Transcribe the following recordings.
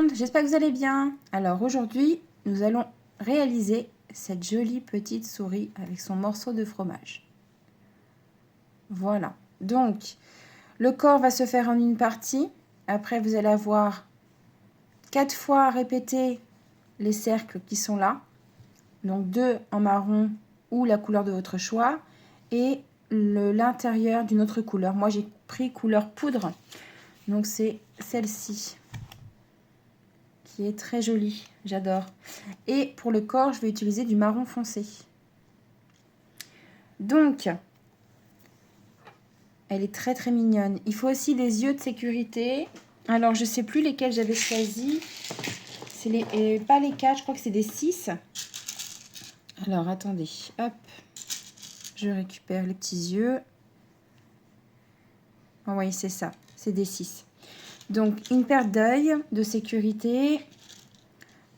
monde, j'espère que vous allez bien. Alors aujourd'hui, nous allons réaliser cette jolie petite souris avec son morceau de fromage. Voilà, donc le corps va se faire en une partie. Après, vous allez avoir 4 fois à répéter les cercles qui sont là. Donc 2 en marron ou la couleur de votre choix et l'intérieur d'une autre couleur. Moi, j'ai pris couleur poudre, donc c'est celle-ci, qui est très jolie, j'adore. Et pour le corps, je vais utiliser du marron foncé. Donc, elle est très très mignonne. Il faut aussi des yeux de sécurité. Alors, je ne sais plus lesquels j'avais choisi. C'est pas les 4, je crois que c'est des 6. Alors, attendez, hop. Je récupère les petits yeux. Oh, oui, c'est ça, c'est des 6. Donc, une paire d'œils de sécurité.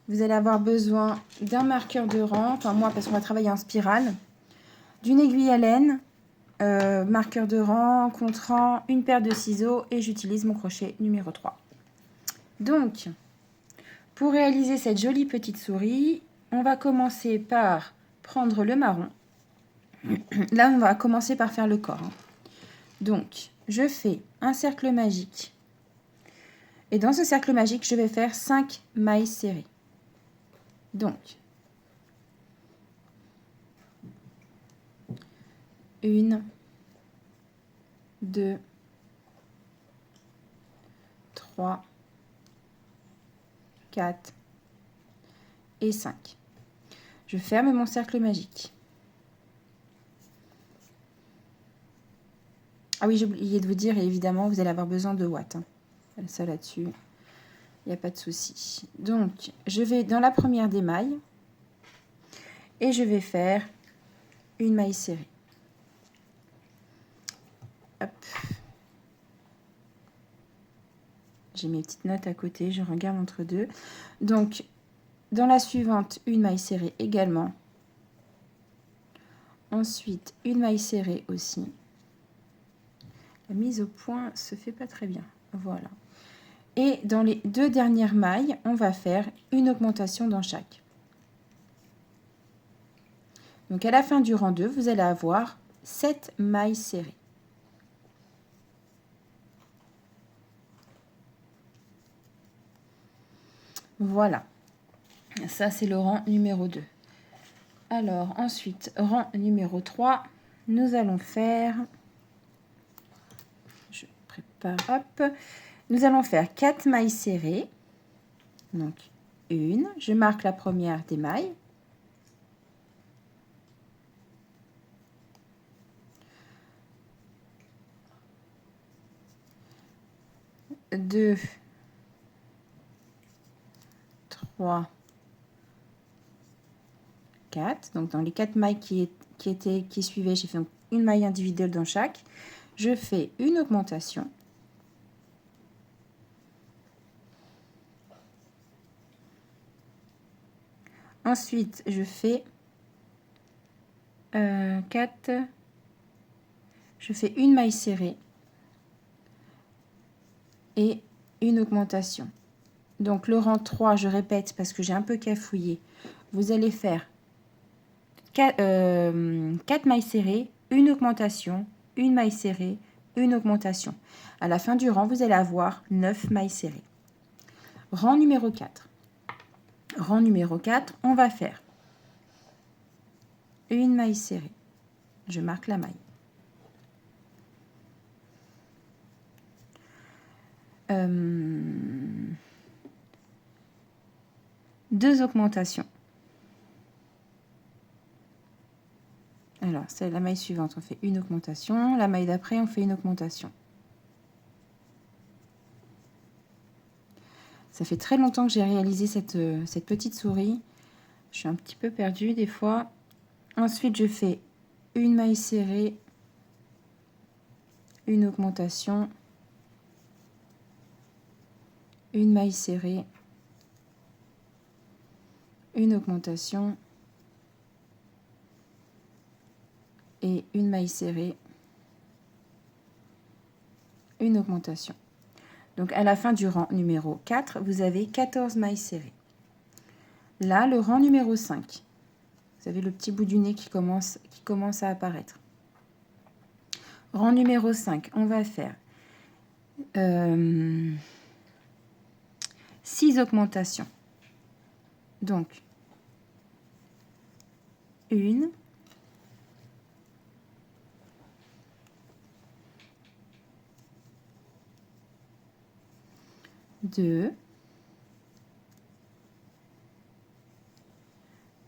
Vous allez avoir besoin d'un marqueur de rang, enfin moi parce qu'on va travailler en spirale, d'une aiguille à laine, marqueur de rang, contre-rang, une paire de ciseaux et j'utilise mon crochet numéro 3. Donc, pour réaliser cette jolie petite souris, on va commencer par prendre le marron. Là, on va commencer par faire le corps. Donc, je fais un cercle magique. Et dans ce cercle magique, je vais faire 5 mailles serrées. Donc, 1, 2, 3, 4 et 5. Je ferme mon cercle magique. Ah oui, j'ai oublié de vous dire, et évidemment, vous allez avoir besoin de watts. Ça là-dessus, il n'y a pas de souci. Donc, je vais dans la première des mailles et je vais faire une maille serrée. Hop. J'ai mes petites notes à côté, je regarde entre deux. Donc, dans la suivante, une maille serrée également. Ensuite, une maille serrée aussi. La mise au point se fait pas très bien. Voilà. Et dans les 2 dernières mailles, on va faire une augmentation dans chaque. Donc, à la fin du rang 2, vous allez avoir 7 mailles serrées. Voilà. Ça, c'est le rang numéro 2. Alors, ensuite, rang numéro 3, nous allons faire... Je prépare, hop. Nous allons faire 4 mailles serrées. Donc, une. Je marque la première des mailles. 2, 3, 4. Donc, dans les 4 mailles qui suivaient, j'ai fait une maille individuelle dans chaque. Je fais une augmentation. Ensuite, je fais 4. Je fais une maille serrée et une augmentation. Donc, le rang 3, je répète parce que j'ai un peu cafouillé. Vous allez faire 4 mailles serrées, une augmentation, une maille serrée, une augmentation. À la fin du rang, vous allez avoir 9 mailles serrées. Rang numéro 4. Rang numéro 4, on va faire une maille serrée. Je marque la maille. Deux augmentations. Alors, c'est la maille suivante, on fait une augmentation. La maille d'après, on fait une augmentation. Ça fait très longtemps que j'ai réalisé cette petite souris. Je suis un petit peu perdue des fois. Ensuite, je fais une maille serrée, une augmentation, une maille serrée, une augmentation et une maille serrée, une augmentation. Donc, à la fin du rang numéro 4, vous avez 14 mailles serrées. Là, le rang numéro 5. Vous avez le petit bout du nez qui commence à apparaître. Rang numéro 5, on va faire 6 augmentations. Donc, 1, 2,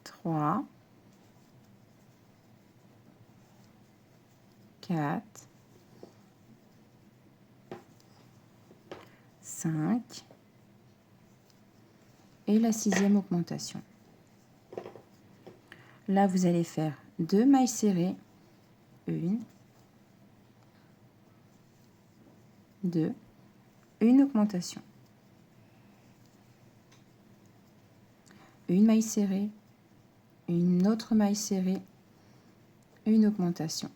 3, 4, 5 et la 6e augmentation. Là, vous allez faire 2 mailles serrées, 1, 2, une augmentation, une maille serrée, une autre maille serrée, une augmentation.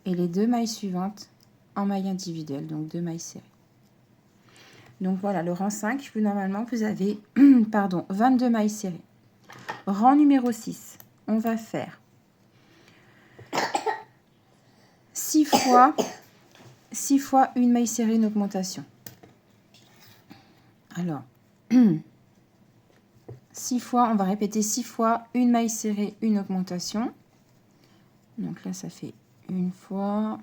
Et les 2 mailles suivantes en maille individuelle, donc 2 mailles serrées. Donc voilà, le rang 5, normalement, vous avez 22 mailles serrées. Rang numéro 6, on va faire 6 fois une maille serrée, une augmentation. Alors, 6 fois, on va répéter 6 fois une maille serrée, une augmentation. Donc là, ça fait une fois,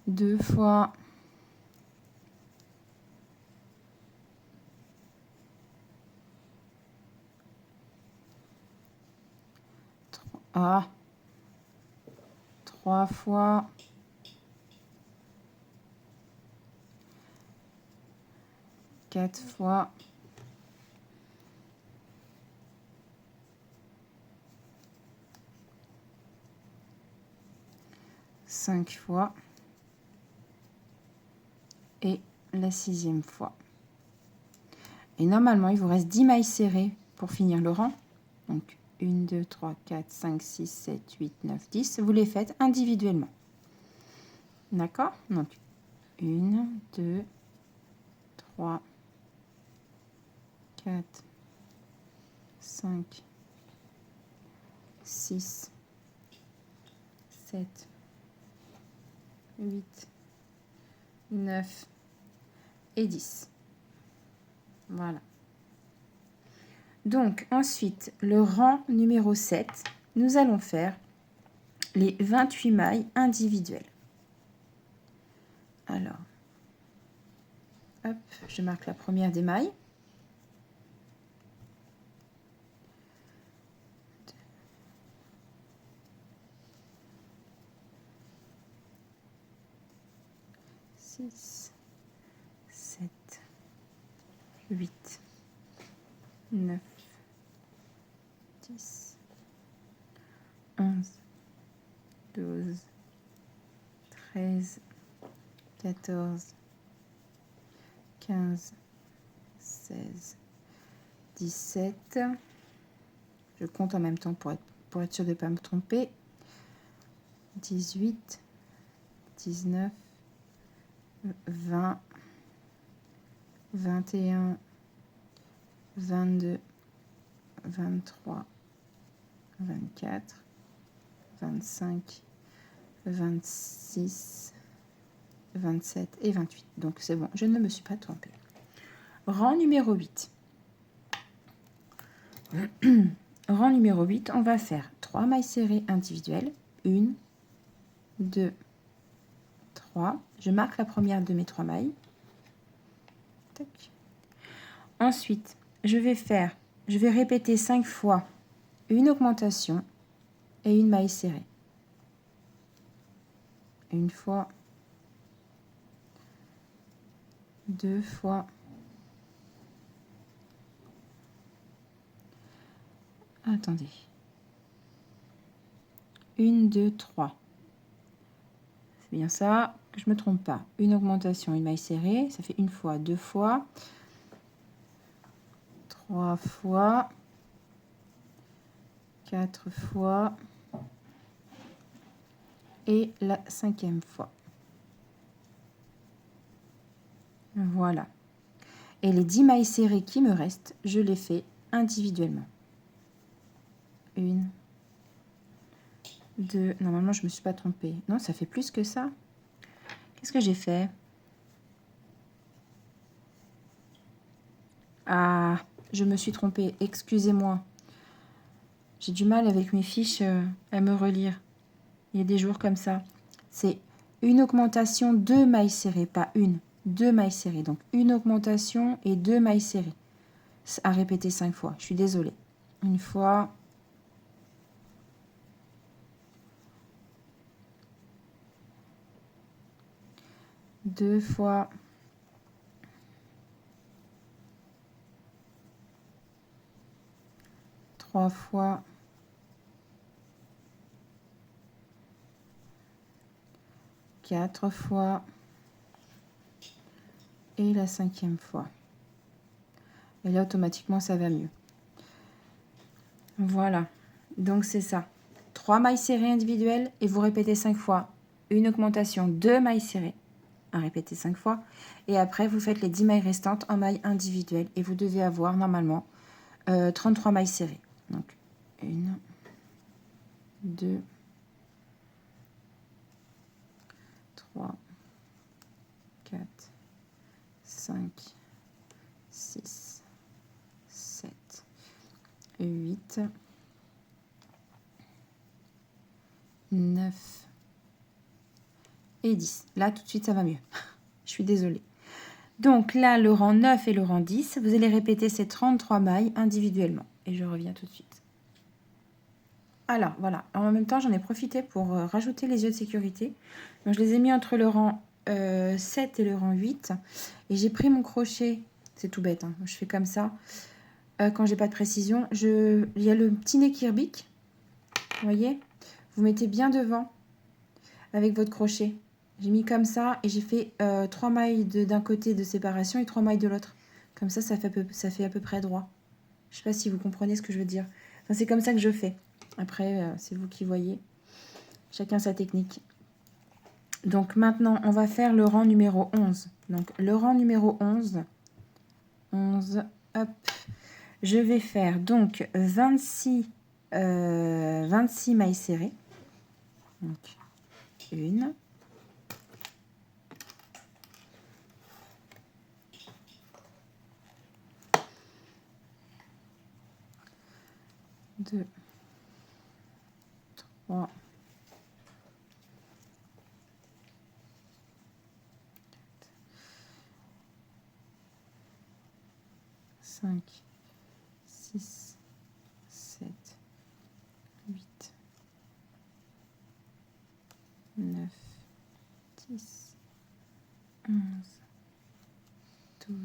deux fois, trois fois, quatre fois, 5 fois et la 6e fois. Et normalement, il vous reste 10 mailles serrées pour finir le rang. Donc 1, 2, 3, 4, 5, 6, 7, 8, 9, 10. Vous les faites individuellement. D'accord? Donc 1, 2, 3, 4, 5, 6, 7, 8, 9 et 10. Voilà. Donc, ensuite, le rang numéro 7, nous allons faire les 28 mailles individuelles. Alors, hop, je marque la première des mailles. 6, 7, 8, 9, 10, 11, 12, 13, 14, 15, 16, 17. Je compte en même temps pour être sûr de ne pas me tromper. 18, 19, 20, 21, 22, 23, 24, 25, 26, 27 et 28. Donc c'est bon, je ne me suis pas trompée. Rang numéro 8. Rang numéro 8, on va faire 3 mailles serrées individuelles. 1, 2, 3. Je marque la première de mes 3 mailles. Tac. Ensuite, je vais répéter 5 fois une augmentation et une maille serrée. Une fois, 2 fois, attendez, 1, 2, 3. C'est bien ça, que je ne me trompe pas. Une augmentation, une maille serrée, ça fait une fois, 2 fois, 3 fois, 4 fois et la 5e fois. Voilà. Et les 10 mailles serrées qui me restent, je les fais individuellement. 1, 2, normalement je ne me suis pas trompée. Non, ça fait plus que ça. Qu'est-ce que j'ai fait? Ah, je me suis trompée, excusez-moi. J'ai du mal avec mes fiches à me relire. Il y a des jours comme ça. C'est une augmentation, 2 mailles serrées, pas une, 2 mailles serrées. Donc une augmentation et 2 mailles serrées. À répéter 5 fois. Je suis désolée. Une fois. Deux fois. Trois fois. Quatre fois. Et la 5e fois. Et là, automatiquement, ça va mieux. Voilà. Donc, c'est ça. 3 mailles serrées individuelles et vous répétez 5 fois. Une augmentation, 2 mailles serrées à répéter 5 fois. Et après, vous faites les 10 mailles restantes en mailles individuelles. Et vous devez avoir normalement 33 mailles serrées. Donc, 1, 2, 3, 4, 5, 6, 7, 8, 9 et 10. Là, tout de suite, ça va mieux. Je suis désolée. Donc là, le rang 9 et le rang 10, vous allez répéter ces 33 mailles individuellement. Et je reviens tout de suite. Alors, voilà. En même temps, j'en ai profité pour rajouter les yeux de sécurité. Donc, je les ai mis entre le rang 7 et le rang 8. Et j'ai pris mon crochet. C'est tout bête, hein. Je fais comme ça. Quand j'ai pas de précision, il y a le petit nez qui rebique. Vous voyez? Vous mettez bien devant avec votre crochet. J'ai mis comme ça et j'ai fait 3 mailles d'un côté de séparation et 3 mailles de l'autre. Comme ça, ça fait à peu près droit. Je sais pas si vous comprenez ce que je veux dire. Enfin, c'est comme ça que je fais. Après, c'est vous qui voyez. Chacun sa technique. Donc maintenant, on va faire le rang numéro 11. Donc le rang numéro 11. 11, hop. Je vais faire donc 26 mailles serrées. Donc, 1. 2, 3, 5, 6, 7, 8, 9, 10, 11, 12,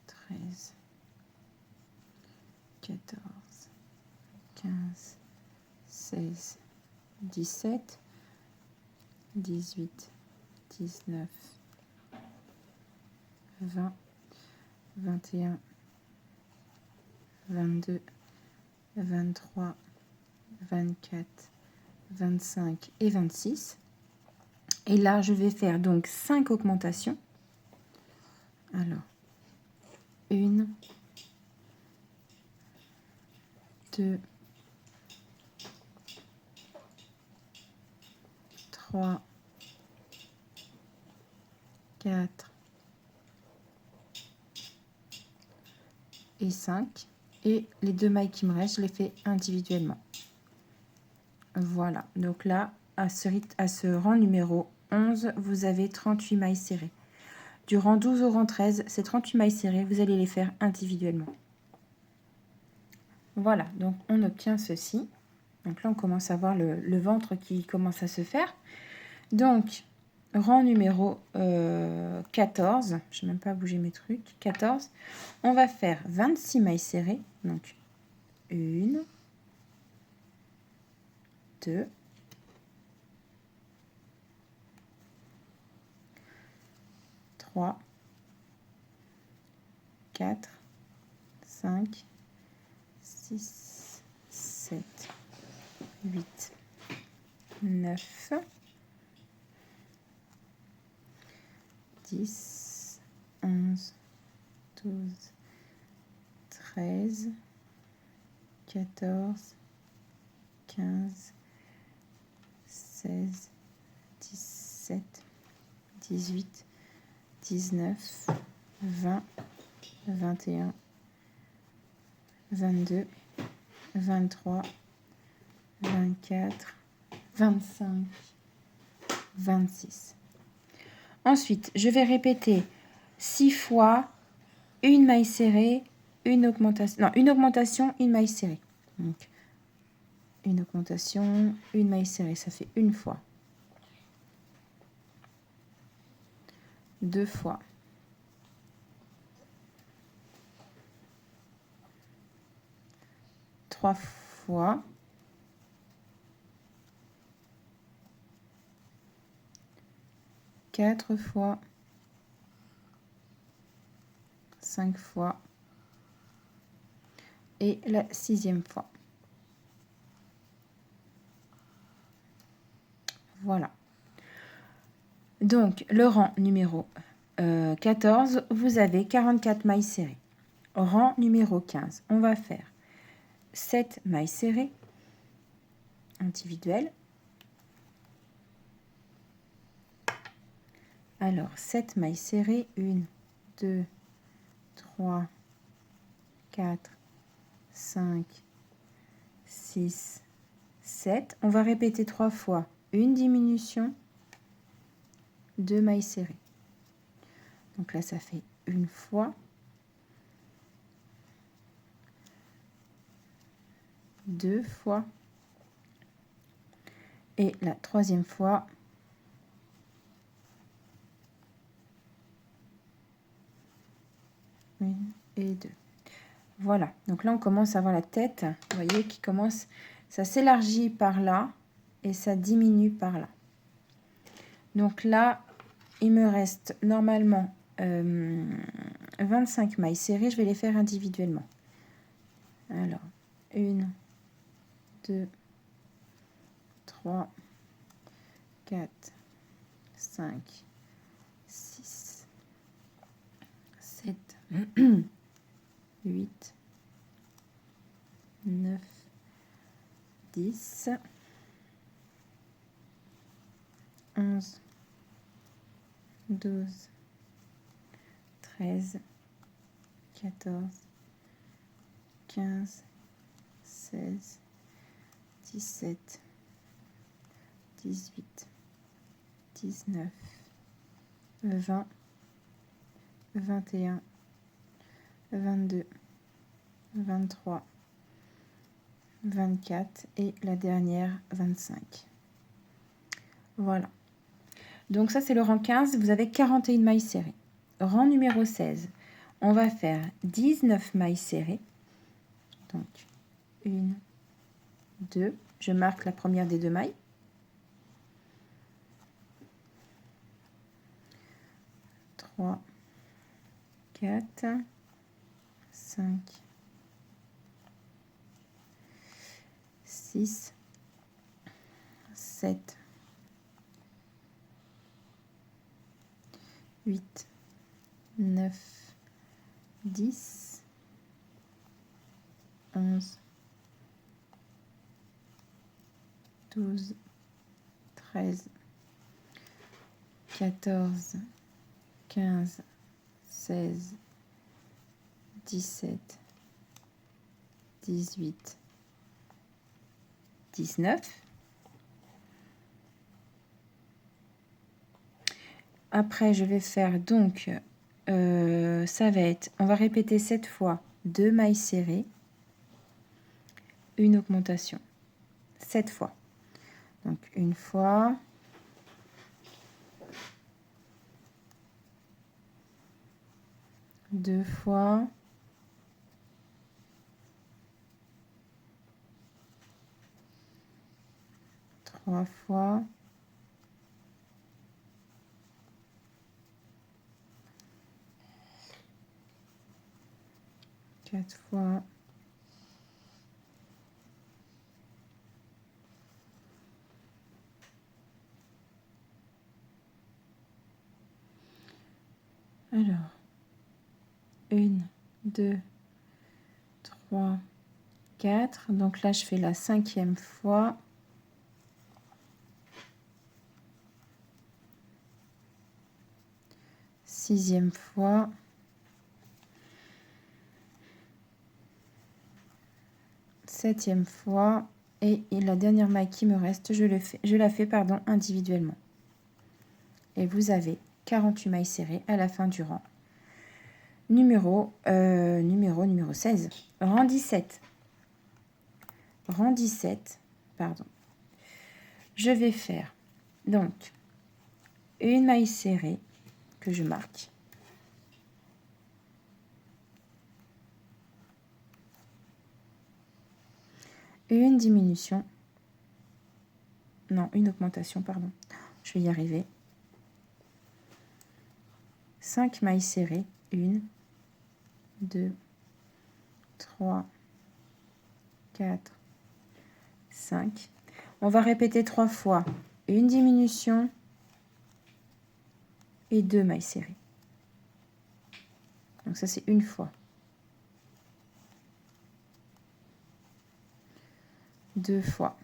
13, 14, 15, 16, 17, 18, 19, 20, 21, 22, 23, 24, 25 et 26. Et là, je vais faire donc 5 augmentations. Alors, 1, 2, 3, 4 et 5. Et les 2 mailles qui me restent, je les fais individuellement. Voilà. Donc là, à ce rang numéro 11, vous avez 38 mailles serrées. Du rang 12 au rang 13, ces 38 mailles serrées, vous allez les faire individuellement. Voilà. Donc, on obtient ceci. Donc là, on commence à voir le ventre qui commence à se faire. Donc, rang numéro 14, je n'ai même pas bougé mes trucs, 14, on va faire 26 mailles serrées. Donc, 1, 2, 3, 4, 5, 6, 8, 9, 10, 11, 12, 13, 14, 15, 16, 17, 18, 19, 20, 21, 22, 23, 24, 25, 26. Ensuite, je vais répéter 6 fois une maille serrée, une augmentation, une maille serrée. Donc, une augmentation, une maille serrée, ça fait une fois. 2 fois. 3 fois. 4 fois. 5 fois. Et la 6e fois. Voilà. Donc, le rang numéro 14, vous avez 44 mailles serrées. Rang numéro 15, on va faire 7 mailles serrées individuelles. Alors, 7 mailles serrées, 1, 2, 3, 4, 5, 6, 7. On va répéter 3 fois une diminution, 2 mailles serrées. Donc là, ça fait une fois, 2 fois, et la 3e fois, 1 et 2. Voilà, donc là on commence à voir la tête, vous voyez, qui commence, ça s'élargit par là et ça diminue par là. Donc là, il me reste normalement 25 mailles serrées, je vais les faire individuellement. Alors, 1, 2, 3, 4, 5, 6, 7, 8, 9, 10, 11, 12, 13, 14, 15, 16, 17, 18, 19, 20, 21, 22, 23, 24 et la dernière 25. Voilà. Donc ça c'est le rang 15, vous avez 41 mailles serrées. Rang numéro 16, on va faire 19 mailles serrées. Donc 1, 2, je marque la première des 2 mailles. 3, 4, 5, 6, 7, 8, 9, 10, 11, 12, 13, 14, 15, 16, 17, 18, 19. Après, je vais faire donc, ça va être, on va répéter 7 fois 2 mailles serrées, une augmentation. 7 fois. Donc, une fois, deux fois, trois fois, quatre fois, Alors, 1, 2, 3, 4. Donc là, je fais la 5e fois. Sixième fois. Septième fois. Et la dernière maille qui me reste, je la fais individuellement. Et vous avez 48 mailles serrées à la fin du rang. Numéro 16. Rang 17. Rang 17, pardon. Je vais faire donc une maille serrée que je marque. Une diminution. Non, une augmentation, pardon. Je vais y arriver. 5 mailles serrées. 1, 2, 3, 4, 5. On va répéter 3 fois. Une diminution et 2 mailles serrées. Donc ça, c'est une fois. 2 fois.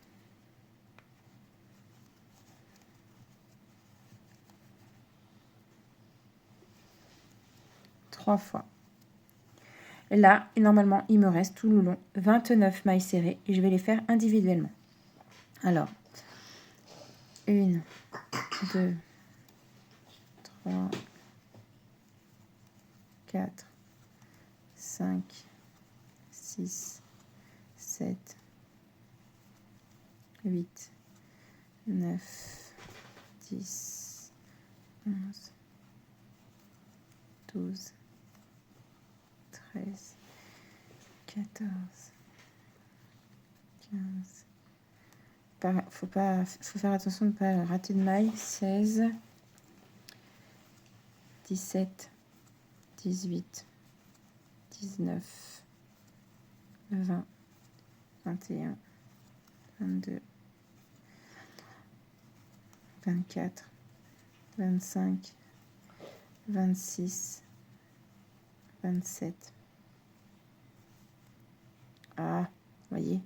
3 fois. Et là, normalement, il me reste tout le long 29 mailles serrées et je vais les faire individuellement. Alors, 1, 2, 3, 4, 5, 6, 7, 8, 9, 10, 11, 12, 13, 14, 15. Faut faire attention de ne pas rater de maille. 16, 17, 18, 19, 20, 21, 22, 24, 25, 26, 27. Ah, vous voyez,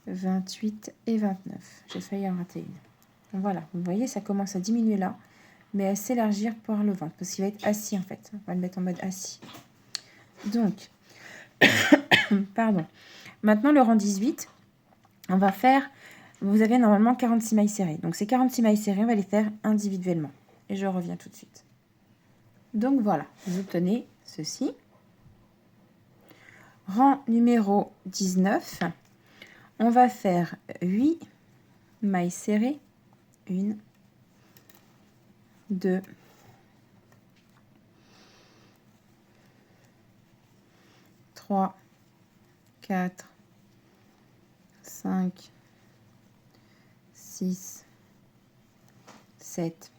28 et 29. J'ai failli en rater une. Voilà, vous voyez, ça commence à diminuer là, mais à s'élargir par le ventre, parce qu'il va être assis en fait. On va le mettre en mode assis. Donc, pardon. Maintenant, le rang 18, on va faire, vous avez normalement 46 mailles serrées. Donc, ces 46 mailles serrées, on va les faire individuellement. Et je reviens tout de suite. Donc, voilà, vous obtenez ceci. Rang numéro 19, on va faire 8 mailles serrées. 1, 2, 3, 4, 5, 6, 7,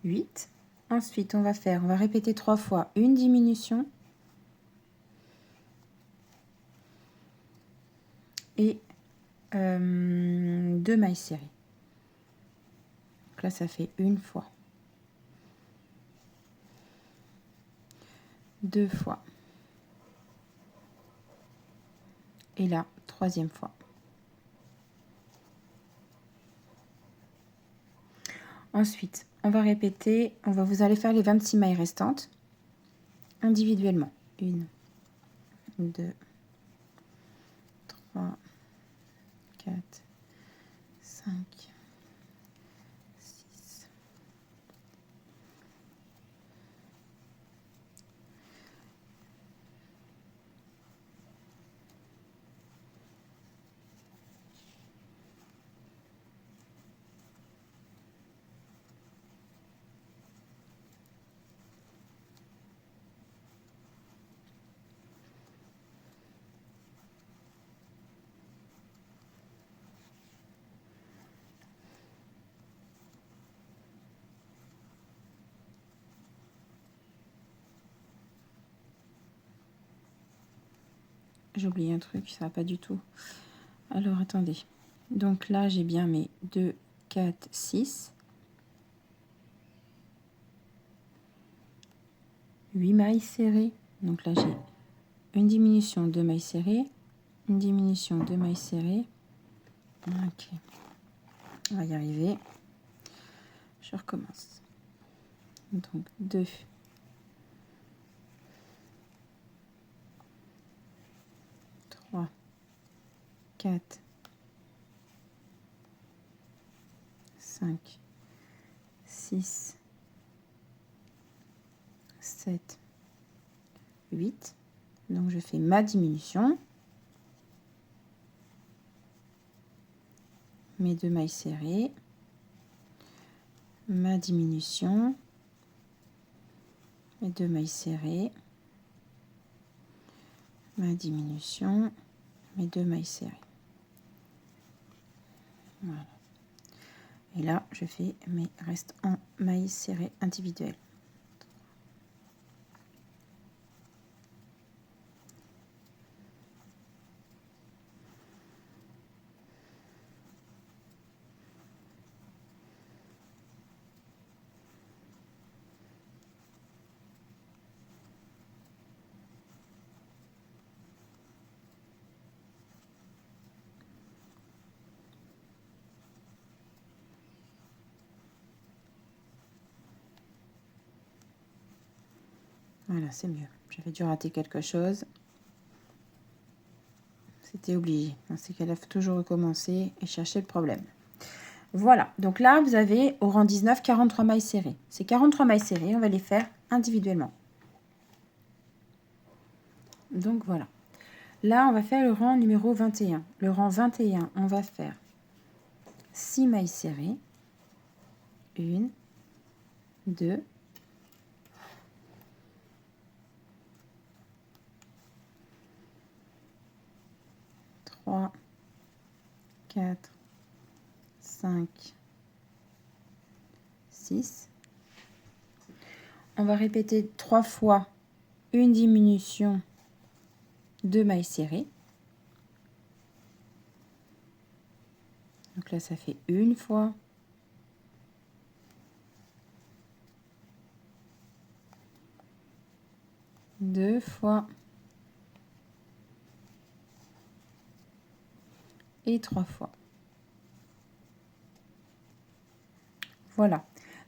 8. Ensuite, on va répéter 3 fois une diminution et 2 mailles serrées. Donc là, ça fait une fois, 2 fois, et là, 3e fois. Ensuite, vous allez faire les 26 mailles restantes individuellement. 1, 2, 3, 4, 5, 6. J'ai oublié un truc, ça va pas du tout. Alors, attendez. Donc là, j'ai bien mes 2, 4, 6. 8 mailles serrées. Donc là, j'ai une diminution, 2 mailles serrées, une diminution, 2 mailles serrées. Ok, on va y arriver. Je recommence. Donc 2, 3, 4, 5, 6, 7, 8. Donc je fais ma diminution, mes 2 mailles serrées, ma diminution, mes 2 mailles serrées, ma diminution, mes 2 mailles serrées. Voilà. Et là, je fais mes restes en mailles serrées individuelles. Voilà, c'est mieux. J'avais dû rater quelque chose. C'était obligé. Dans ces cas-là, il faut toujours recommencer et chercher le problème. Voilà. Donc là, vous avez au rang 19, 43 mailles serrées. Ces 43 mailles serrées, on va les faire individuellement. Donc voilà. Là, on va faire le rang numéro 21. Le rang 21, on va faire 6 mailles serrées. 1, 2, 3, 4, 5, 6. On va répéter 3 fois une diminution, 2 mailles serrées. Donc là, ça fait une fois. Deux fois. Et 3 fois. Voilà.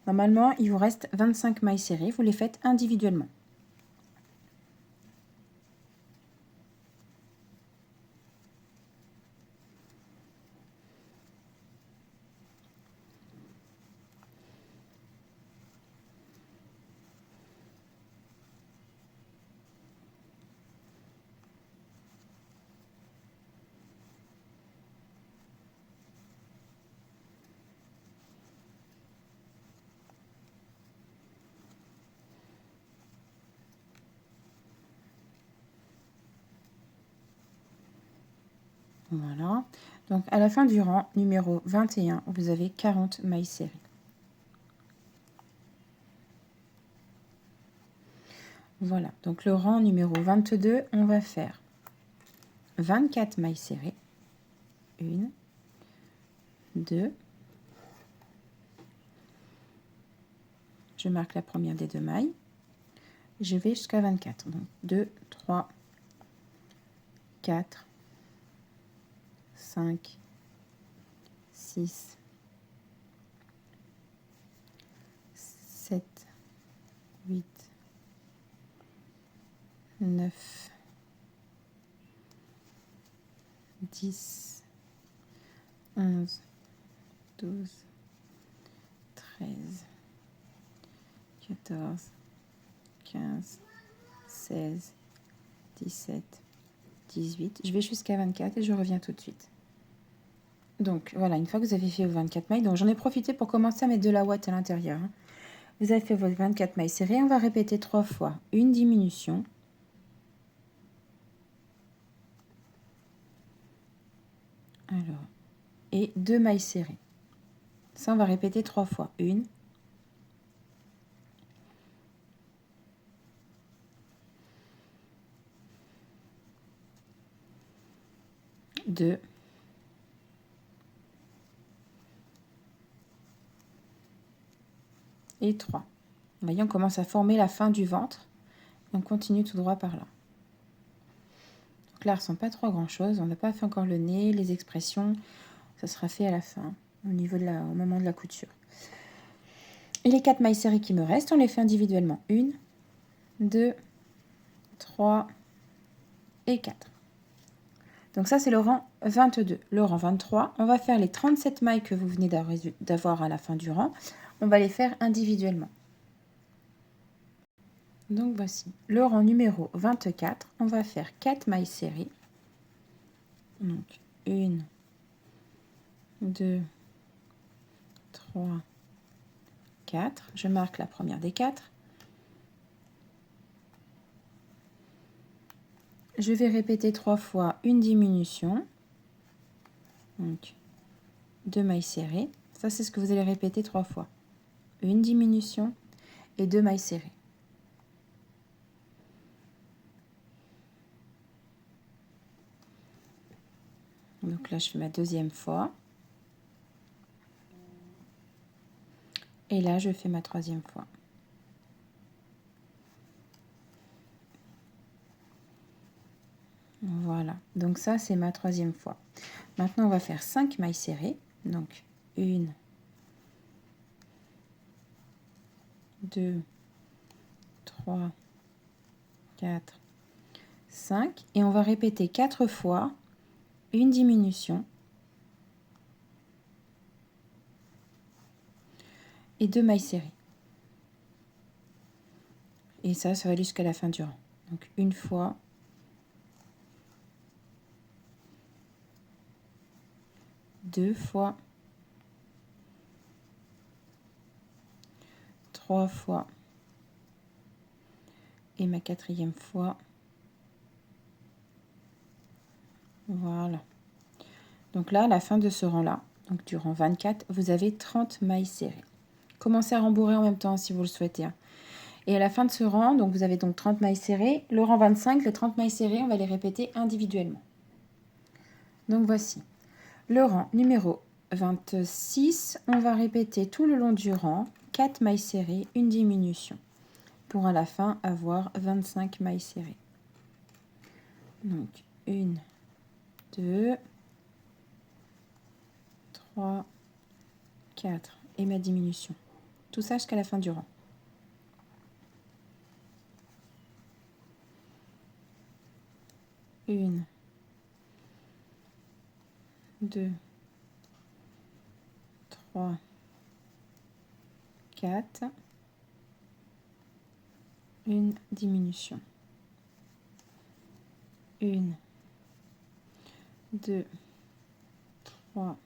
Normalement, il vous reste 25 mailles serrées. Vous les faites individuellement. Voilà. Donc, à la fin du rang numéro 21, vous avez 40 mailles serrées. Voilà. Donc, le rang numéro 22, on va faire 24 mailles serrées. 1, 2. Je marque la première des 2 mailles. Je vais jusqu'à 24. Donc, 2, 3, 4, 5, 6, 7, 8, 9, 10, 11, 12, 13, 14, 15, 16, 17, 18. Je vais jusqu'à 24 et je reviens tout de suite. Donc voilà, une fois que vous avez fait vos 24 mailles, donc j'en ai profité pour commencer à mettre de la ouate à l'intérieur. Vous avez fait vos 24 mailles serrées, on va répéter 3 fois une diminution. Alors, et 2 mailles serrées. Ça, on va répéter 3 fois. 1, 2, et 3. Vous voyez, on commence à former la fin du ventre. on continue tout droit par là. Donc là, elle ne ressemble pas trop à grand chose. On n'a pas fait encore le nez, les expressions. Ça sera fait à la fin, au moment de la couture. Et les 4 mailles serrées qui me restent, on les fait individuellement. 1, 2, 3 et 4. Donc ça, c'est le rang 22. Le rang 23, on va faire les 37 mailles que vous venez d'avoir à la fin du rang. On va les faire individuellement. Donc voici le rang numéro 24. On va faire 4 mailles serrées. Donc 1, 2, 3, 4. Je marque la première des 4. Je vais répéter 3 fois une diminution. Donc 2 mailles serrées. Ça, c'est ce que vous allez répéter 3 fois. Une diminution et 2 mailles serrées. Donc là, je fais ma deuxième fois. Et là, je fais ma troisième fois. Voilà. Donc ça, c'est ma troisième fois. Maintenant, on va faire 5 mailles serrées. Donc, 1, 2, 3, 4, 5. Et on va répéter 4 fois une diminution et 2 mailles serrées. Et ça va aller jusqu'à la fin du rang. Donc, une fois, deux fois, 3 fois et ma quatrième fois. Voilà. Donc là, à la fin de ce rang-là, donc du rang 24, vous avez 30 mailles serrées. Commencez à rembourrer en même temps si vous le souhaitez. Et à la fin de ce rang, donc vous avez donc 30 mailles serrées. Le rang 25, les 30 mailles serrées, on va les répéter individuellement. Donc voici. Le rang numéro 26, on va répéter tout le long du rang 4 mailles serrées, une diminution, pour à la fin avoir 25 mailles serrées. Donc 1, 2, 3, 4 et ma diminution. Tout ça jusqu'à la fin du rang. Une, 2, 3, 4, une diminution. 1, 2, 3,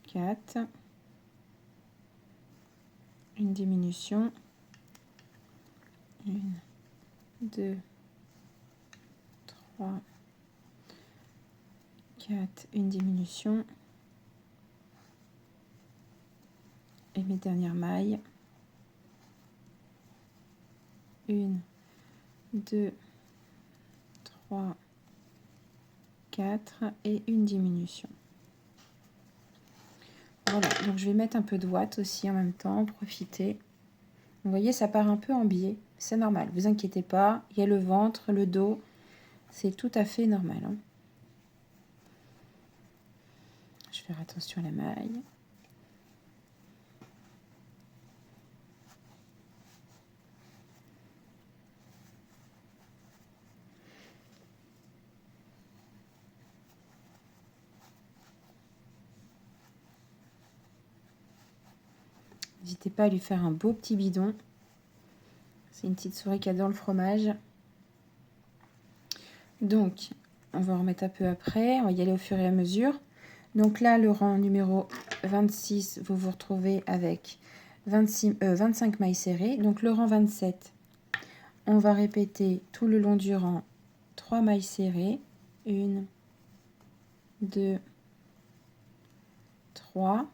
4, une diminution. 1, 2, 3, 4, une diminution. Et mes dernières mailles. 1, 2, 3, 4 et une diminution. Voilà, donc je vais mettre un peu de ouate aussi en même temps, profiter. Vous voyez, ça part un peu en biais, c'est normal, vous inquiétez pas, il y a le ventre, le dos, c'est tout à fait normal. Hein. Je vais faire attention à la maille. N'hésitez pas à lui faire un beau petit bidon. C'est une petite souris qui adore le fromage. Donc, on va en remettre un peu après. On va y aller au fur et à mesure. Donc là, le rang numéro 26, vous vous retrouvez avec 25 mailles serrées. Donc le rang 27, on va répéter tout le long du rang 3 mailles serrées. 1, 2, 3.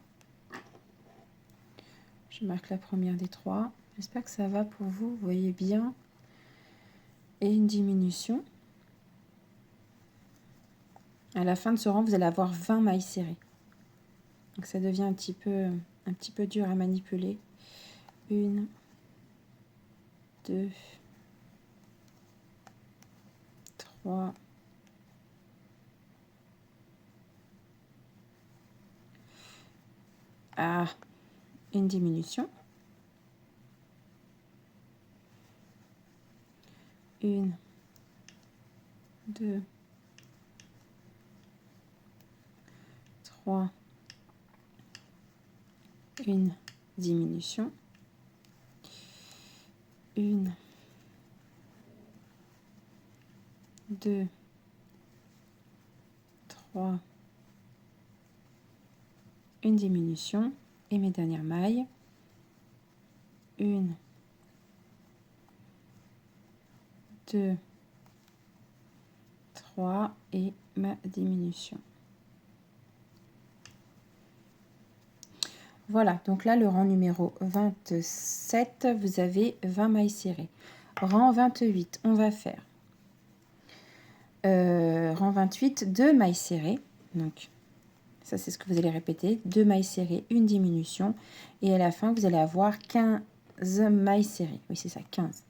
Je marque la première des 3. J'espère que ça va pour vous. Vous voyez bien. Et une diminution. À la fin de ce rang, vous allez avoir 20 mailles serrées. Donc ça devient un petit peu dur à manipuler. 1, 2, 3, une diminution, 1, 2, 3, une diminution, 1, 2, 3, une diminution et mes dernières mailles, 1, 2, 3 et ma diminution. Voilà, donc là le rang numéro 27, vous avez 20 mailles serrées. Rang 28, on va faire rang 28, 2 mailles serrées. Donc ça c'est ce que vous allez répéter, 2 mailles serrées, une diminution et à la fin vous allez avoir 15 mailles serrées. Oui, c'est ça, 15.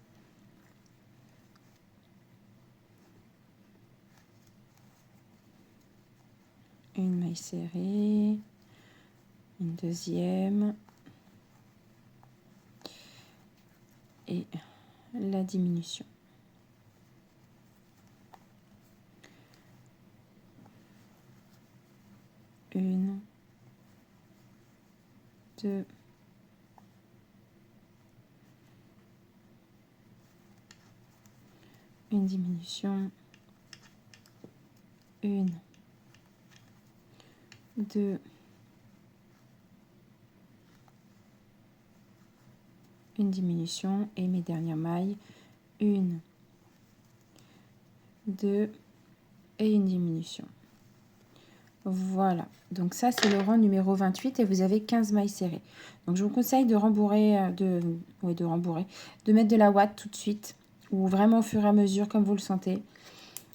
Une maille serrée, une deuxième et la diminution. Une, deux, une diminution, une, deux, une diminution et mes dernières mailles, une, deux et une diminution. Voilà, donc ça c'est le rang numéro 28 et vous avez 15 mailles serrées. Donc je vous conseille de rembourrer, de mettre de la ouate tout de suite ou vraiment au fur et à mesure comme vous le sentez.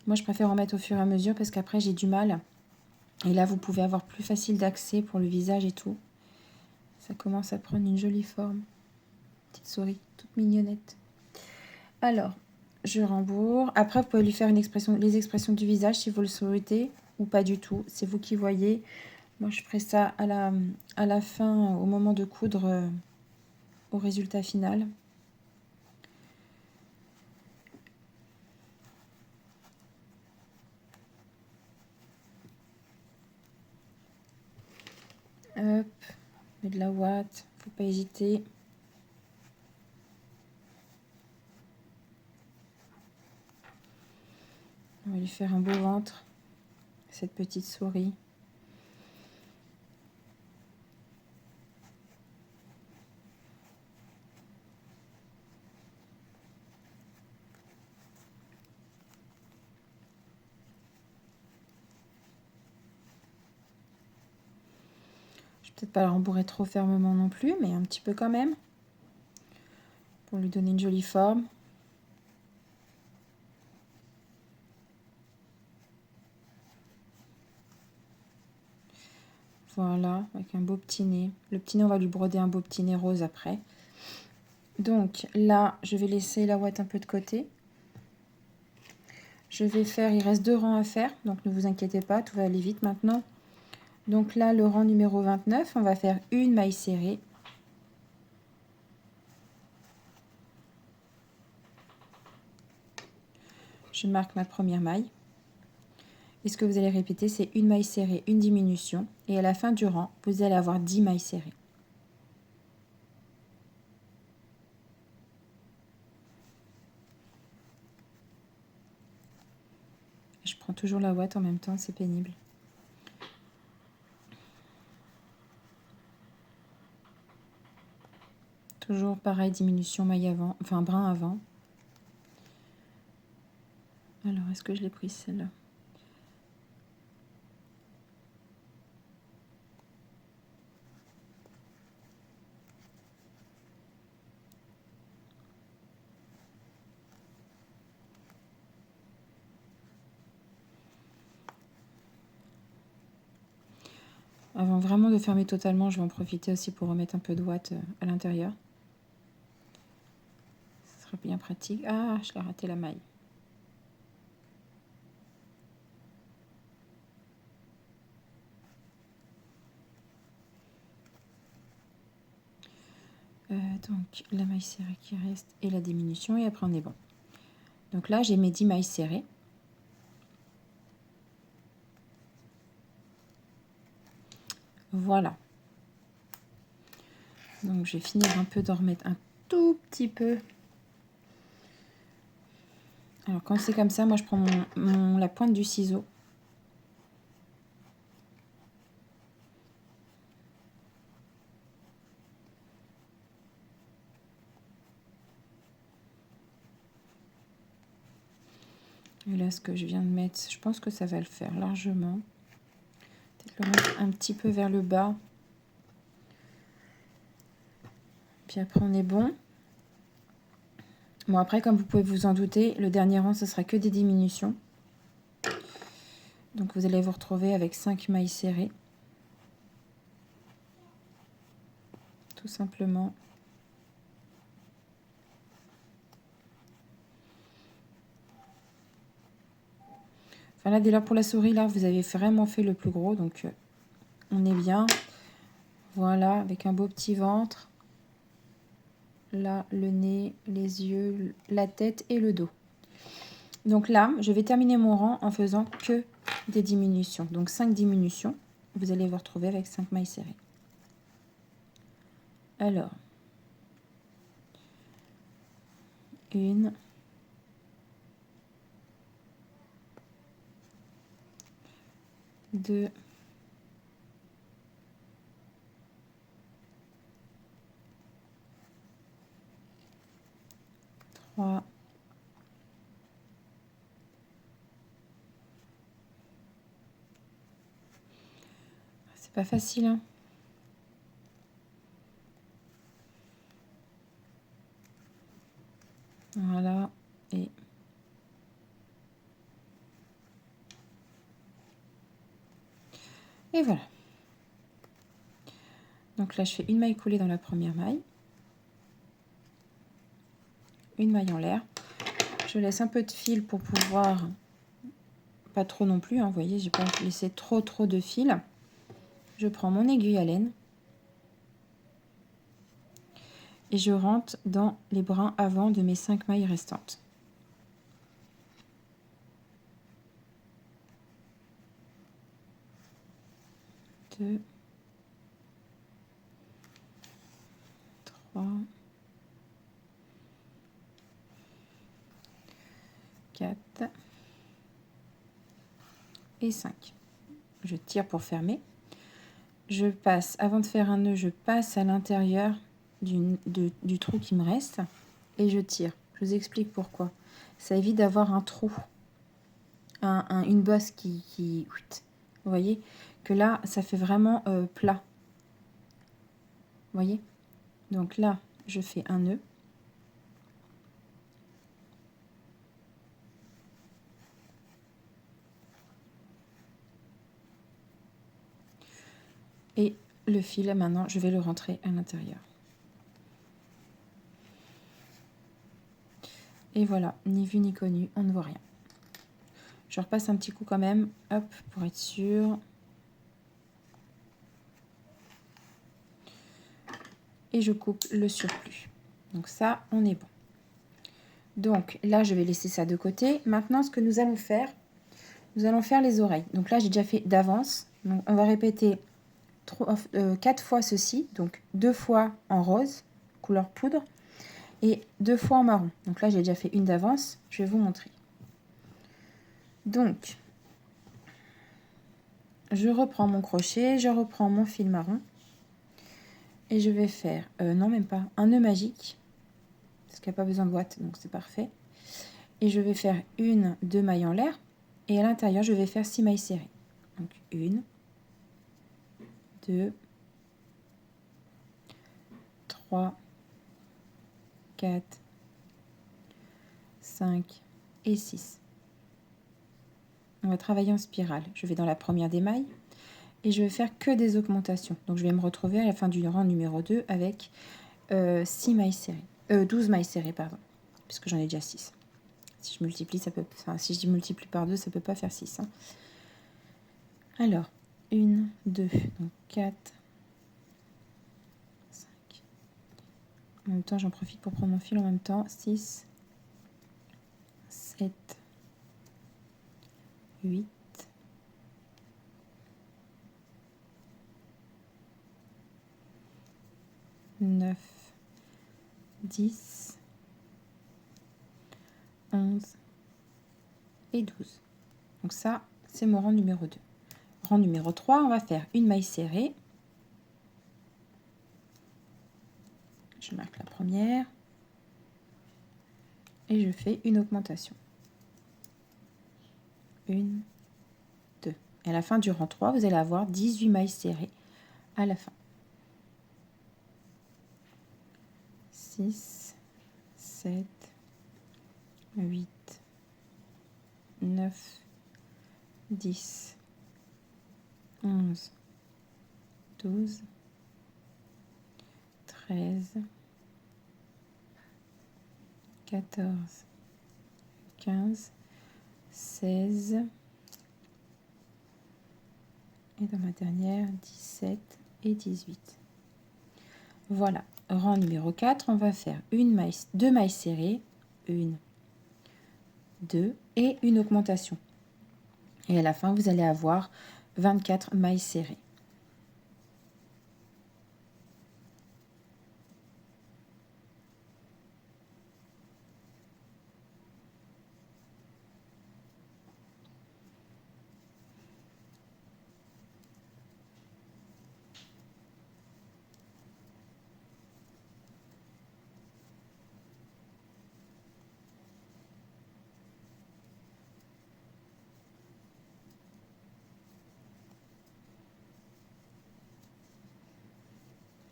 Moi je préfère en mettre au fur et à mesure parce qu'après j'ai du mal. Et là vous pouvez avoir plus facile d'accès pour le visage et tout. Ça commence à prendre une jolie forme. Petite souris, toute mignonnette. Alors, je rembourre. Après vous pouvez lui faire une expression, les expressions du visage si vous le souhaitez. Ou pas du tout, c'est vous qui voyez. Moi, je ferai ça à la fin, au moment de coudre, au résultat final. Hop, met de la ouate, faut pas hésiter. On va lui faire un beau ventre, cette petite souris. Peut-être pas la rembourrer trop fermement non plus, mais un petit peu quand même. Pour lui donner une jolie forme. Voilà, avec un beau petit nez. Le petit nez, on va lui broder un beau petit nez rose après. Donc là, je vais laisser la ouate un peu de côté. Je vais faire, il reste 2 rangs à faire, donc ne vous inquiétez pas, tout va aller vite maintenant. Donc là, le rang numéro 29, on va faire une maille serrée. Je marque ma première maille. Et ce que vous allez répéter, c'est une maille serrée, une diminution. Et à la fin du rang, vous allez avoir 10 mailles serrées. Je prends toujours la ouate en même temps, c'est pénible. Toujours pareil, diminution maille avant, enfin brin avant. Alors, est-ce que je l'ai prise celle-là? Avant vraiment de fermer totalement, je vais en profiter aussi pour remettre un peu de ouate à l'intérieur. Ce sera bien pratique. Ah, je l'ai raté la maille. donc la maille serrée qui reste et la diminution, et après on est bon. Donc là j'ai mes 10 mailles serrées. Voilà. Donc je vais finir un peu d'en remettre un tout petit peu. Alors quand c'est comme ça, moi je prends la pointe du ciseau. Et là ce que je viens de mettre, je pense que ça va le faire largement. Peut-être le mettre un petit peu vers le bas. Puis après on est bon. Bon après, comme vous pouvez vous en douter, le dernier rang ce sera que des diminutions. Donc vous allez vous retrouver avec 5 mailles serrées. Tout simplement. Enfin là, dès là pour la souris, là, vous avez vraiment fait le plus gros. Donc on est bien. Voilà, avec un beau petit ventre. Là, le nez, les yeux, la tête et le dos. Donc là, je vais terminer mon rang en faisant que des diminutions. Donc 5 diminutions. Vous allez vous retrouver avec 5 mailles serrées. Alors, 1, 2, 3, 'C'est pas facile, hein. Voilà, et voilà. Donc là, je fais une maille coulée dans la première maille, une maille en l'air. Je laisse un peu de fil pour pouvoir, pas trop non plus, hein, vous voyez, j'ai pas laissé trop de fil. Je prends mon aiguille à laine et je rentre dans les brins avant de mes 5 mailles restantes. 2, 3, 4 et 5. Je tire pour fermer. Je passe, avant de faire un nœud, je passe à l'intérieur du trou qui me reste et je tire. Je vous explique pourquoi. Ça évite d'avoir un trou, une bosse qui... Vous voyez que là, ça fait vraiment plat. Vous voyez? Donc là, je fais un nœud. Et le fil, maintenant, je vais le rentrer à l'intérieur. Et voilà, ni vu ni connu, on ne voit rien. Je repasse un petit coup quand même, hop, pour être sûr. Et je coupe le surplus. Donc ça, on est bon. Donc là, je vais laisser ça de côté. Maintenant, ce que nous allons faire les oreilles. Donc là, j'ai déjà fait d'avance. Donc on va répéter 4 fois ceci. Donc 2 fois en rose, couleur poudre, et 2 fois en marron. Donc là, j'ai déjà fait une d'avance. Je vais vous montrer. Donc, je reprends mon crochet, je reprends mon fil marron. Et je vais faire, non même pas, un nœud magique. Parce qu'il n'y a pas besoin de boîte, donc c'est parfait. Et je vais faire 1, 2 mailles en l'air. Et à l'intérieur, je vais faire 6 mailles serrées. Donc 1, 2, 3, 4, 5 et 6. On va travailler en spirale. Je vais dans la première des mailles et je vais faire que des augmentations. Donc je vais me retrouver à la fin du rang numéro 2 avec 6 mailles serrées. 12 mailles serrées, pardon. Puisque j'en ai déjà 6. Si je multiplie, ça peut, enfin, si je multiplie par 2, ça ne peut pas faire 6. Hein. Alors, 1, 2, donc 4, 5. En même temps, j'en profite pour prendre mon fil en même temps. 6, 7, 8, 9, 10, 11 et 12. Donc ça, c'est mon rang numéro 2. Rang numéro 3, on va faire une maille serrée. Je marque la première. Et je fais une augmentation. 1, 2. Et à la fin du rang 3, vous allez avoir 18 mailles serrées à la fin. 6, 7, 8, 9, 10, 11, 12, 13, 14, 15, 16 et dans ma dernière 17 et 18. Voilà, rang numéro 4, on va faire deux mailles serrées, 1, 2 et une augmentation. Et à la fin, vous allez avoir 24 mailles serrées.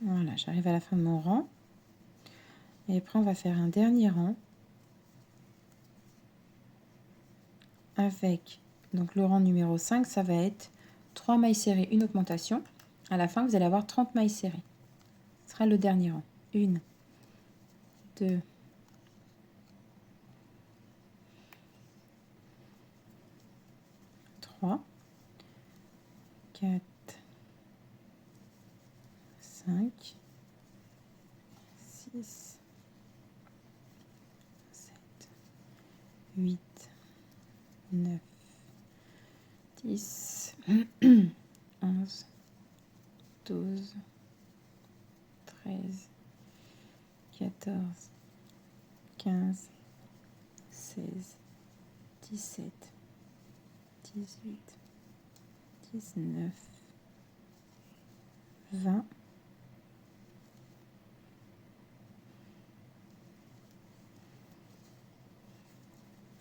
Voilà, j'arrive à la fin de mon rang. Et après, on va faire un dernier rang avec, donc le rang numéro 5, ça va être 3 mailles serrées, une augmentation. À la fin, vous allez avoir 30 mailles serrées. Ce sera le dernier rang. 1, 2, 3, 4, 5, 6, 7, 8, 9, 10, 11, 12, 13, 14, 15, 16, 17, 18, 19, 20,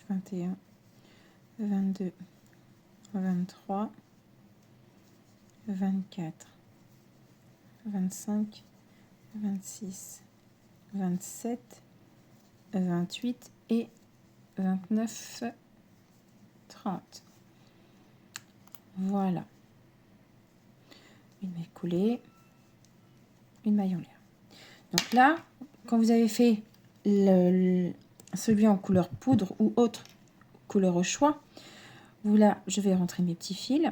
21, 22, 23, 24, 25, 26, 27, 28 et 29, 30. Voilà. Une maille coulée, une maille en l'air. Donc là, quand vous avez fait celui en couleur poudre ou autre couleur au choix, là, je vais rentrer mes petits fils.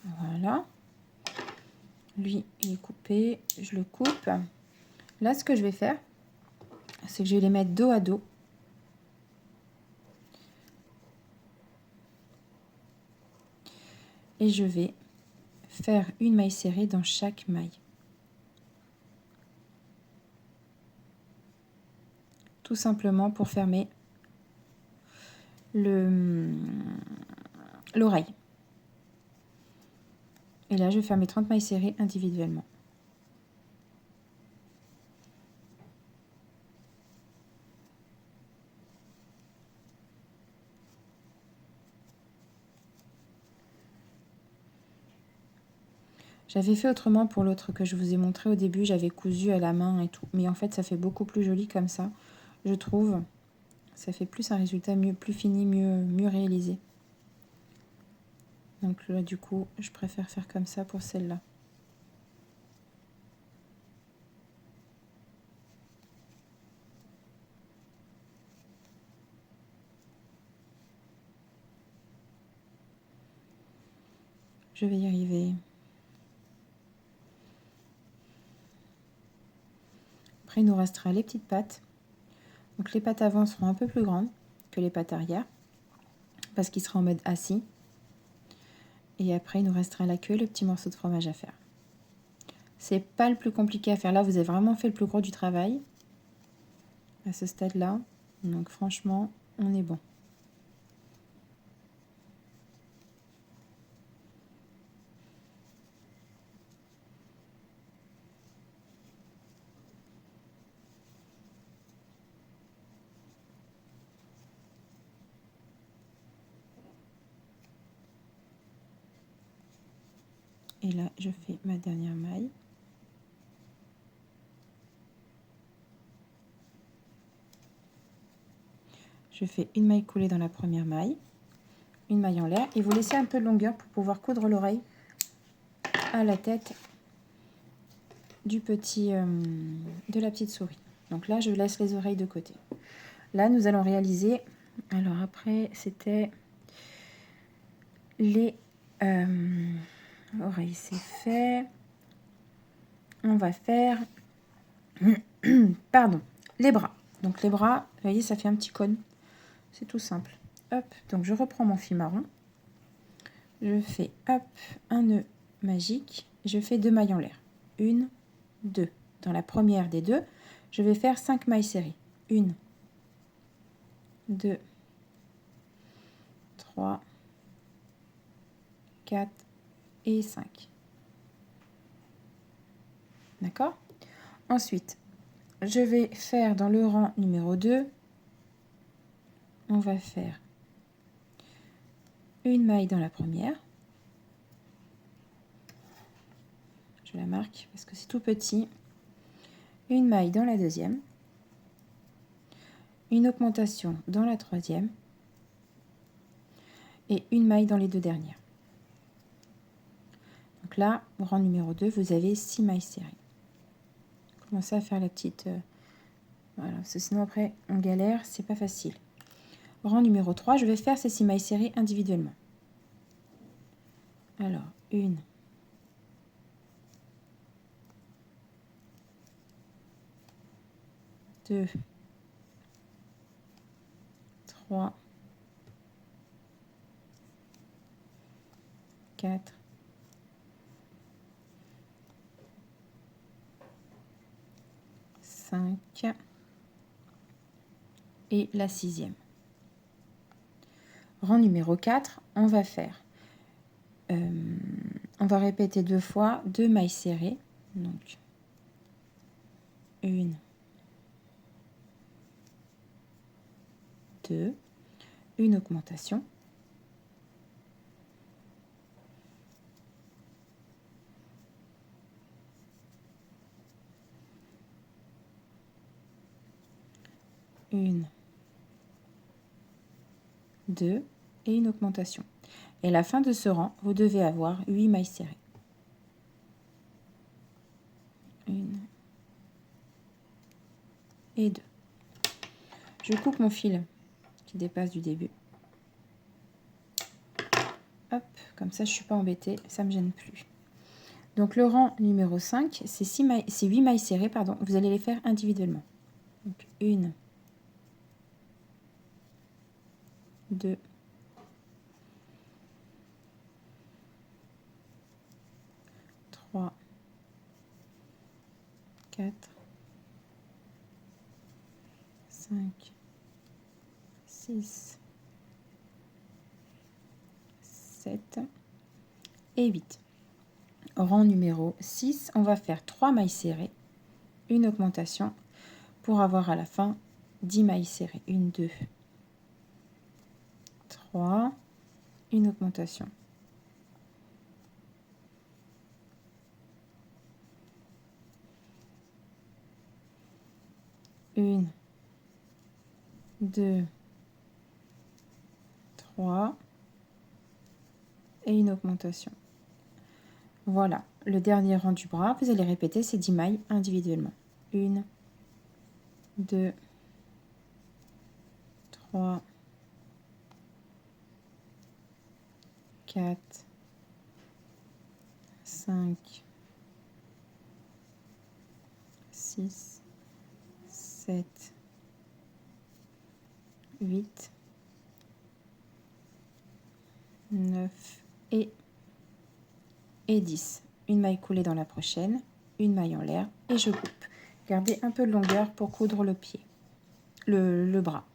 Voilà. Lui, il est coupé, je le coupe. Là, ce que je vais faire, c'est que je vais les mettre dos à dos. Et je vais faire une maille serrée dans chaque maille. Tout simplement pour fermer l'oreille. Et là, je vais faire mes 30 mailles serrées individuellement. J'avais fait autrement pour l'autre que je vous ai montré au début. J'avais cousu à la main et tout. Mais en fait, ça fait beaucoup plus joli comme ça, je trouve. Ça fait plus un résultat plus fini, mieux réalisé. Donc là, du coup, je préfère faire comme ça pour celle-là. Je vais y arriver. Après, il nous restera les petites pattes. Donc les pattes avant seront un peu plus grandes que les pattes arrière, parce qu'il sera en mode assis. Et après, il nous restera la queue et le petit morceau de fromage à faire. C'est pas le plus compliqué à faire. Là, vous avez vraiment fait le plus gros du travail à ce stade-là. Donc franchement, on est bon. Et là, je fais ma dernière maille. Je fais une maille coulée dans la première maille, une maille en l'air, et vous laissez un peu de longueur pour pouvoir coudre l'oreille à la tête du petit, de la petite souris. Donc là, je laisse les oreilles de côté. Là, nous allons réaliser, alors après, c'était les oreilles, c'est fait. On va faire, pardon, les bras. Donc les bras, vous voyez, ça fait un petit cône. C'est tout simple. Hop, donc je reprends mon fil marron. Je fais, hop, un nœud magique. Je fais 2 mailles en l'air. 1, 2. Dans la première des deux, je vais faire 5 mailles serrées. 1, 2, 3, 4 et 5. D'accord? Ensuite, je vais faire dans le rang numéro 2, on va faire une maille dans la première. Je la marque parce que c'est tout petit. Une maille dans la deuxième. Une augmentation dans la troisième. Et une maille dans les deux dernières. Donc là, au rang numéro 2, vous avez 6 mailles serrées. Commencez à faire la petite... voilà, parce que sinon après, on galère, c'est pas facile. Au rang numéro 3, je vais faire ces 6 mailles serrées individuellement. Alors, 1, 2, 3, 4, 5 et la 6e. Rang numéro 4, on va faire, on va répéter 2 fois 2 mailles serrées. Donc, 1, 2, une augmentation. Une, 2 et une augmentation. Et à la fin de ce rang, vous devez avoir 8 mailles serrées. 1 et 2. Je coupe mon fil qui dépasse du début. Hop, comme ça je ne suis pas embêtée, ça ne me gêne plus. Donc le rang numéro 5, c'est 8 mailles serrées, pardon, vous allez les faire individuellement. Donc 1, 2, 3, 4, 5, 6, 7 et 8. Rang numéro 6, on va faire 3 mailles serrées, une augmentation pour avoir à la fin 10 mailles serrées. 1, 2, 3, une augmentation. 1, 2, 3 et une augmentation. Voilà, le dernier rang du bras, vous allez répéter ces 10 mailles individuellement. 1, 2, 3, 4, 5, 6, 7, 8, 9 et 10. Une maille coulée dans la prochaine, une maille en l'air et je coupe. Gardez un peu de longueur pour coudre le pied, le bras.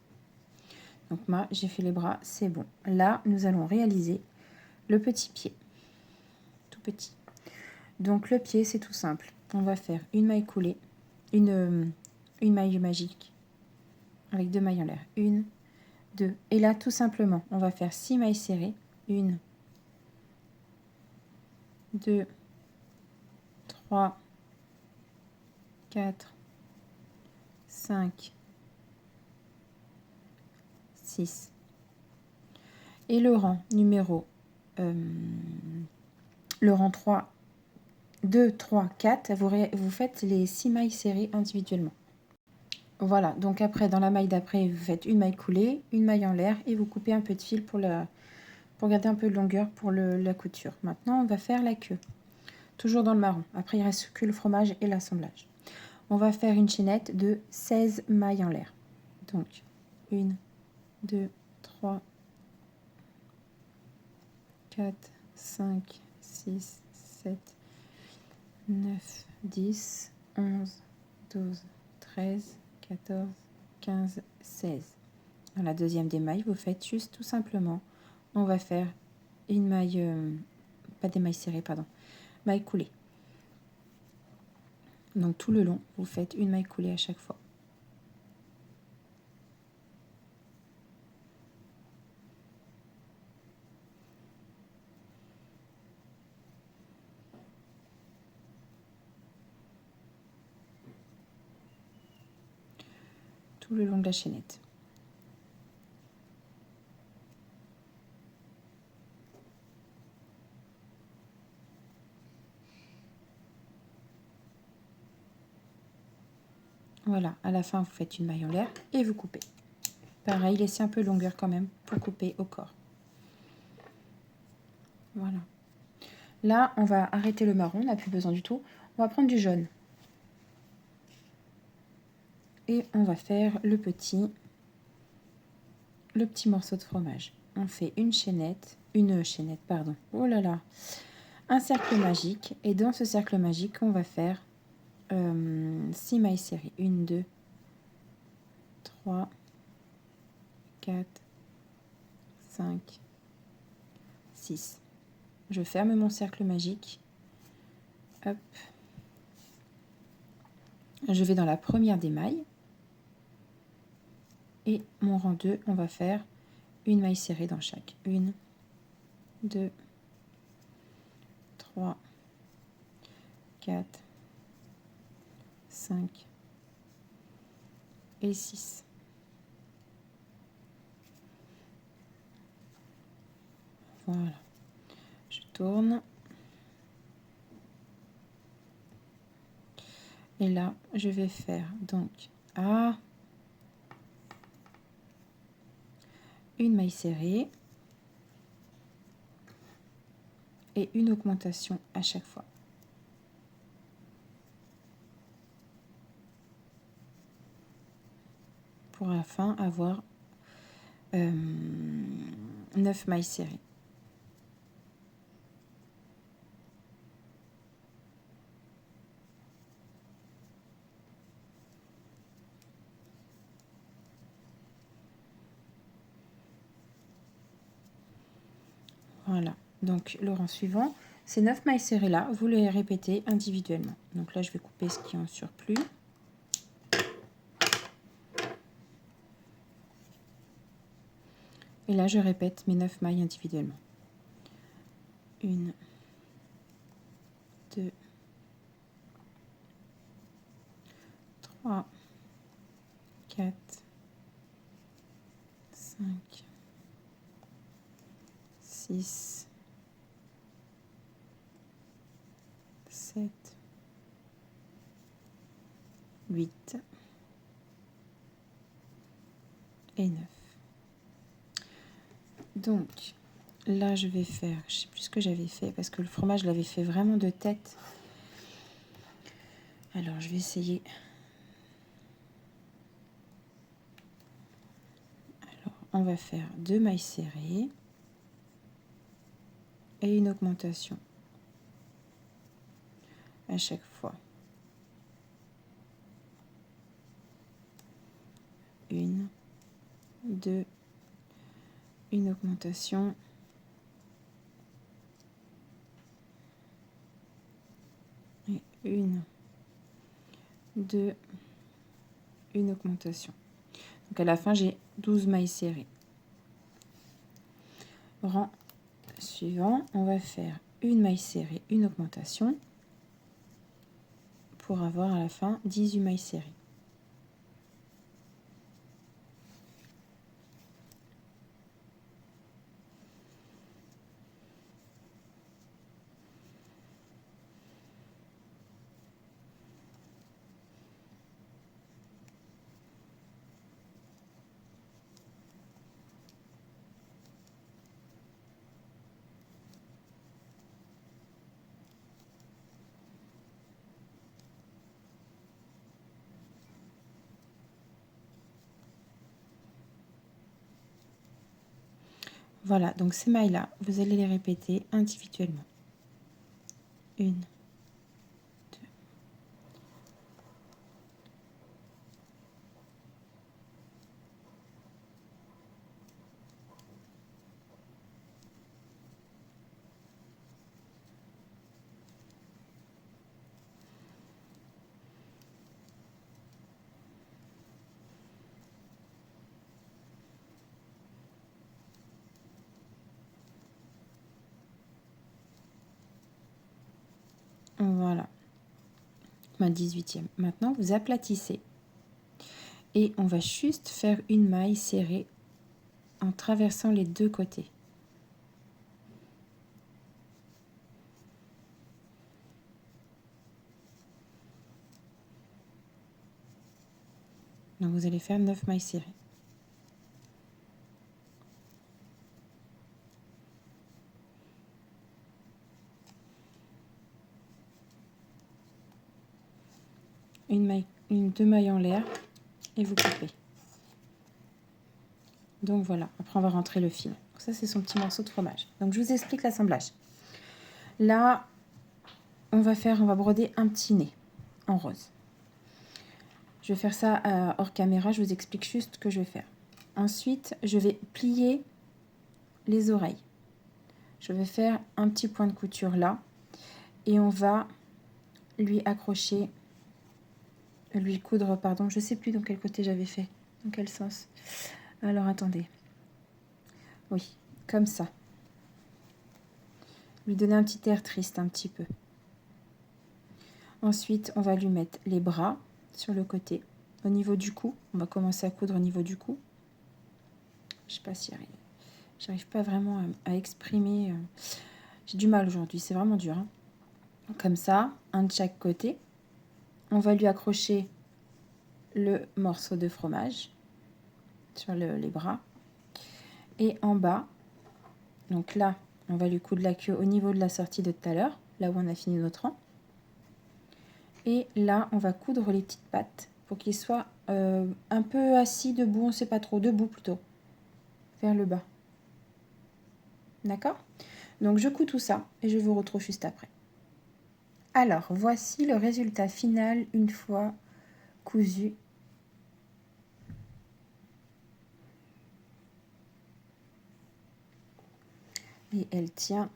Donc moi, j'ai fait les bras, c'est bon. Là, nous allons réaliser le petit pied, tout petit. Donc le pied, c'est tout simple. On va faire une maille coulée, une maille magique avec 2 mailles en l'air. 1, 2. Et là, tout simplement, on va faire 6 mailles serrées. 1, 2, 3, 4, 5, 6. Et le rang numéro, le rang 3, 2, 3, 4, vous faites les 6 mailles serrées individuellement. Voilà, donc après, dans la maille d'après, vous faites une maille coulée, une maille en l'air et vous coupez un peu de fil pour garder un peu de longueur pour la couture. Maintenant, on va faire la queue, toujours dans le marron. Après, il ne reste que le fromage et l'assemblage. On va faire une chaînette de 16 mailles en l'air. Donc, 1, 2, 3, 4, 5, 6, 7, 9, 10, 11, 12, 13, 14, 15, 16. Dans la deuxième des mailles, vous faites juste tout simplement, on va faire une maille, pas des mailles serrées, pardon, maille coulée. Donc tout le long, vous faites une maille coulée à chaque fois. Tout le long de la chaînette. Voilà, à la fin, vous faites une maille en l'air et vous coupez. Pareil, laissez un peu de longueur quand même pour couper au corps. Voilà. Là, on va arrêter le marron, on n'a plus besoin du tout. On va prendre du jaune. Et on va faire le petit morceau de fromage. On fait une chaînette, pardon. Oh là là, un cercle magique. Et dans ce cercle magique, on va faire 6 mailles serrées. 1, 2, 3, 4, 5, 6. Je ferme mon cercle magique. Hop. Je vais dans la première des mailles. Et mon rang 2, on va faire une maille serrée dans chaque. 1, 2, 3, 4, 5 et 6. Voilà. Je tourne. Et là, je vais faire donc une maille serrée et une augmentation à chaque fois. Pour à la fin avoir 9 mailles serrées. Voilà, donc le rang suivant, ces 9 mailles serrées là, vous les répétez individuellement. Donc là, je vais couper ce qui est en surplus. Et là, je répète mes 9 mailles individuellement. 1, 2, 3, 4, 5, 6, 7, 8 et 9. Donc, là, je vais faire, je sais plus ce que j'avais fait, parce que le fromage, je l'avais fait vraiment de tête. Alors, je vais essayer. Alors, on va faire 2 mailles serrées et une augmentation à chaque fois. Une, deux, une augmentation. Et une, deux, une augmentation. Donc à la fin, j'ai 12 mailles serrées. Rang suivant, on va faire une maille serrée, une augmentation pour avoir à la fin 18 mailles serrées. Voilà, donc ces mailles-là, vous allez les répéter individuellement. Une, deux. Voilà, ma 18e. Maintenant, vous aplatissez. Et on va juste faire une maille serrée en traversant les deux côtés. Donc vous allez faire 9 mailles serrées. Deux mailles en l'air et vous coupez. Donc voilà, après on va rentrer le fil. Donc ça c'est son petit morceau de fromage. Donc je vous explique l'assemblage. Là, on va broder un petit nez en rose. Je vais faire ça hors caméra, je vous explique juste ce que je vais faire. Ensuite, je vais plier les oreilles. Je vais faire un petit point de couture là et on va lui coudre, pardon, je sais plus dans quel côté j'avais fait, dans quel sens. Alors attendez. Oui, comme ça. Lui donner un petit air triste un petit peu. Ensuite, on va lui mettre les bras sur le côté, au niveau du cou. On va commencer à coudre au niveau du cou. Je sais pas si j'arrive pas vraiment à exprimer. J'ai du mal aujourd'hui, c'est vraiment dur. Hein. Comme ça, un de chaque côté. On va lui accrocher le morceau de fromage sur les bras. Et en bas, donc là, on va lui coudre la queue au niveau de la sortie de tout à l'heure, là où on a fini notre rang. Et là, on va coudre les petites pattes pour qu'il soit un peu assis, debout, on ne sait pas trop, debout plutôt, vers le bas. D'accord? Donc je couds tout ça et je vous retrouve juste après. Alors, voici le résultat final une fois cousu. Et elle tient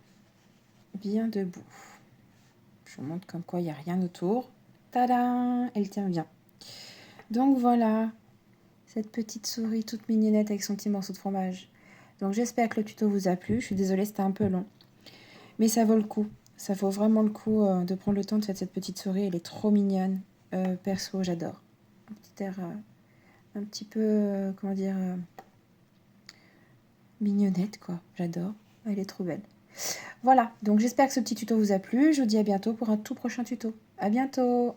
bien debout. Je vous montre comme quoi il n'y a rien autour. Tadam! Elle tient bien. Donc voilà, cette petite souris toute mignonnette avec son petit morceau de fromage. Donc j'espère que le tuto vous a plu. Je suis désolée, c'était un peu long. Mais ça vaut le coup. Ça vaut vraiment le coup de prendre le temps de faire cette petite souris. Elle est trop mignonne. Perso, j'adore. Un petit air un petit peu, comment dire, mignonnette, quoi. J'adore. Elle est trop belle. Voilà, donc j'espère que ce petit tuto vous a plu. Je vous dis à bientôt pour un tout prochain tuto. À bientôt!